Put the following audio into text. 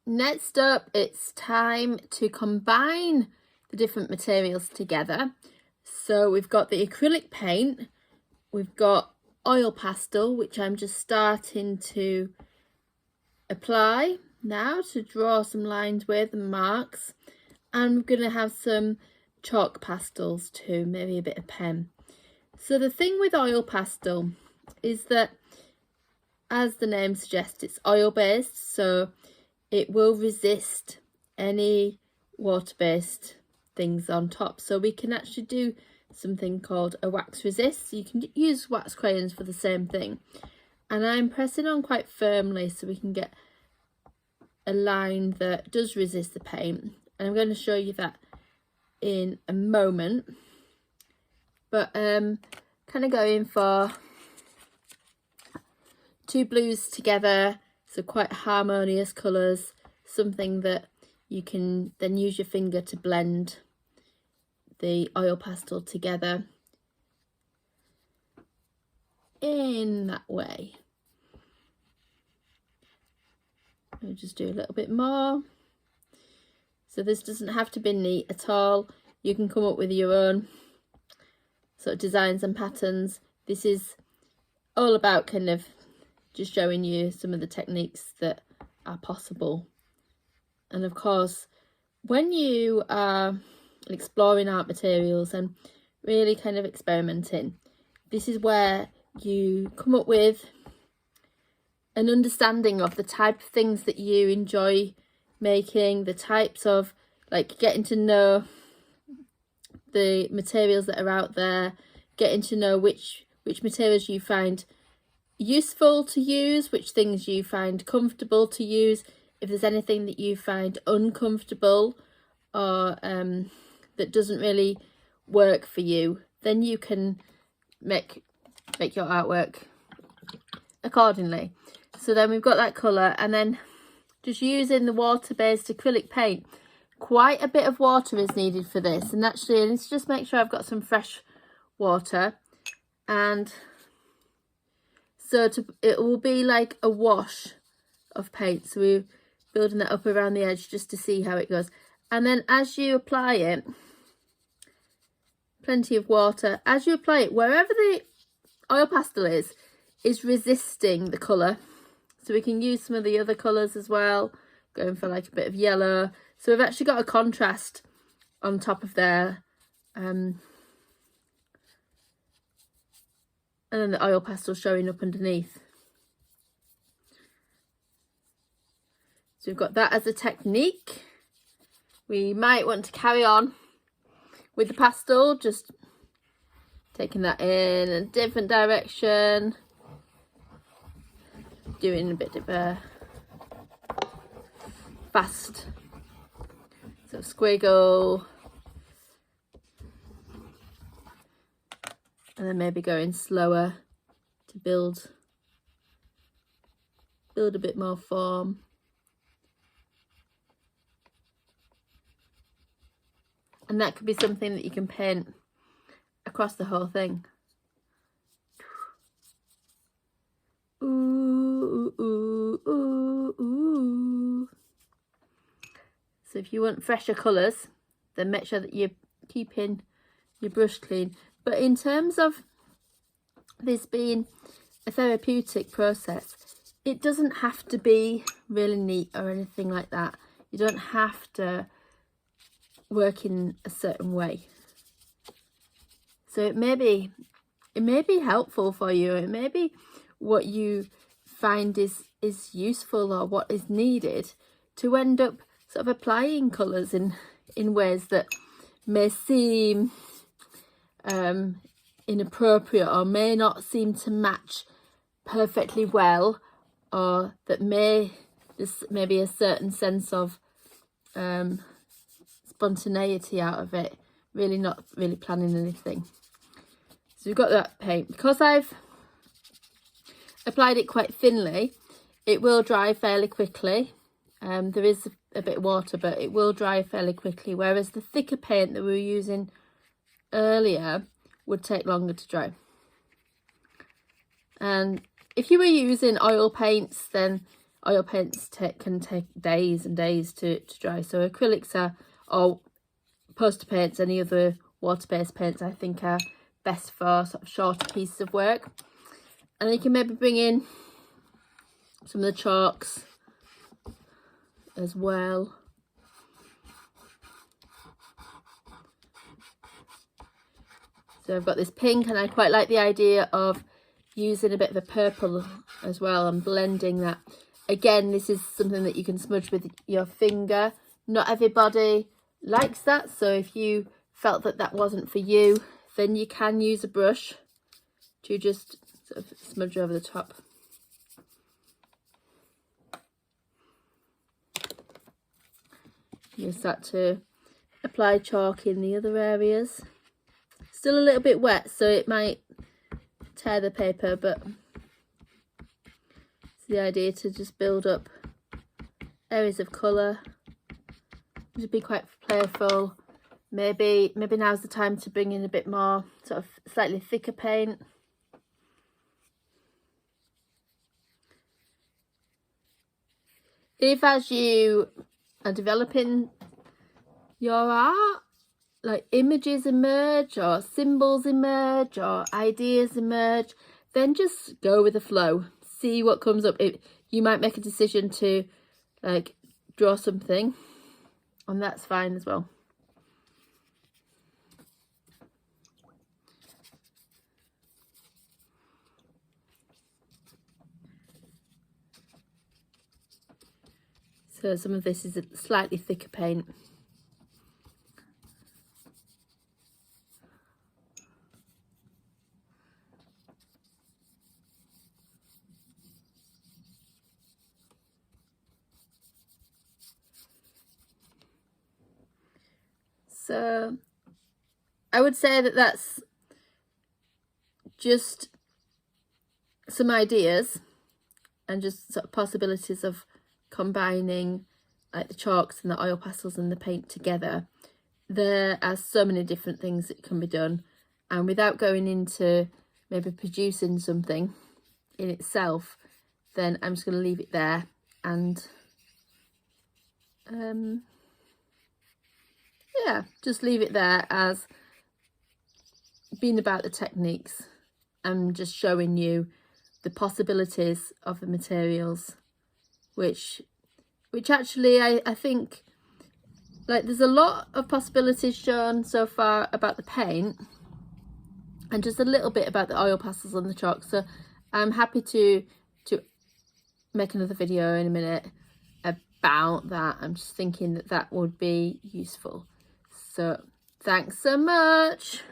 next up, it's time to combine the different materials together. So we've got the acrylic paint, we've got oil pastel, which I'm just starting to apply now to draw some lines with and marks. And we're going to have some chalk pastels too, maybe a bit of pen. So the thing with oil pastel is that, as the name suggests, it's oil based, so it will resist any water-based things on top. So we can actually do something called a wax resist. So you can use wax crayons for the same thing. And I'm pressing on quite firmly so we can get a line that does resist the paint. And I'm going to show you that in a moment. But kind of going for two blues together, so quite harmonious colours, something that you can then use your finger to blend the oil pastel together in that way. I'll just do a little bit more. So this doesn't have to be neat at all. You can come up with your own sort of designs and patterns. This is all about kind of just showing you some of the techniques that are possible. And of course, when you are exploring art materials and really kind of experimenting, this is where you come up with an understanding of the type of things that you enjoy making, the types of, like, getting to know the materials that are out there, getting to know which materials you find useful to use, which things you find comfortable to use. If there's anything that you find uncomfortable or that doesn't really work for you, then you can make your artwork accordingly. So then we've got that colour, and then just using the water-based acrylic paint. Quite a bit of water is needed for this, and actually I need to just make sure I've got some fresh water. And so it will be like a wash of paint, so we're building that up around the edge just to see how it goes. And then as you apply it, plenty of water, as you apply it, wherever the oil pastel is resisting the colour. So we can use some of the other colours as well, going for like a bit of yellow. So we've actually got a contrast on top of there. And then the oil pastel showing up underneath. So we've got that as a technique. We might want to carry on with the pastel, just taking that in a different direction, doing a bit of a fast sort of squiggle, and then maybe going slower to build a bit more form. And that could be something that you can paint across the whole thing. Ooh, ooh, ooh, ooh. So if you want fresher colours, then make sure that you're keeping your brush clean. But in terms of this being a therapeutic process, it doesn't have to be really neat or anything like that. You don't have to work in a certain way. So it may be helpful for you. It may be what you find is useful or what is needed to end up sort of applying colours in ways that may seem inappropriate or may not seem to match perfectly well, or that there's maybe a certain sense of spontaneity out of it, really not really planning anything. So we've got that paint. Because I've applied it quite thinly, it will dry fairly quickly. There is a bit of water, but it will dry fairly quickly, whereas the thicker paint that we were using earlier would take longer to dry. And if you were using oil paints, then oil paints can take days and days to dry. So acrylics are, or poster paints, any other water-based paints, I think are best for sort of shorter pieces of work. And then you can maybe bring in some of the chalks as well. So I've got this pink, and I quite like the idea of using a bit of a purple as well and blending that. Again, this is something that you can smudge with your finger. Not everybody likes that, so if you felt that that wasn't for you, then you can use a brush to just sort of smudge over the top. You start to apply chalk in the other areas. Still a little bit wet, so it might tear the paper, but it's the idea to just build up areas of colour. Just be quite playful. Maybe now's the time to bring in a bit more sort of slightly thicker paint. If as you are developing your art, like images emerge or symbols emerge or ideas emerge, then just go with the flow. See what comes up. You might make a decision to like draw something, and that's fine as well. So some of this is a slightly thicker paint. So I would say that that's just some ideas and just sort of possibilities of combining like the chalks and the oil pastels and the paint together. There are so many different things that can be done, and without going into maybe producing something in itself, then I'm just going to leave it there and yeah, just leave it there as being about the techniques and just showing you the possibilities of the materials, which actually I think like there's a lot of possibilities shown so far about the paint and just a little bit about the oil pastels and the chalk. So I'm happy to make another video in a minute about that. I'm just thinking that that would be useful. So thanks so much.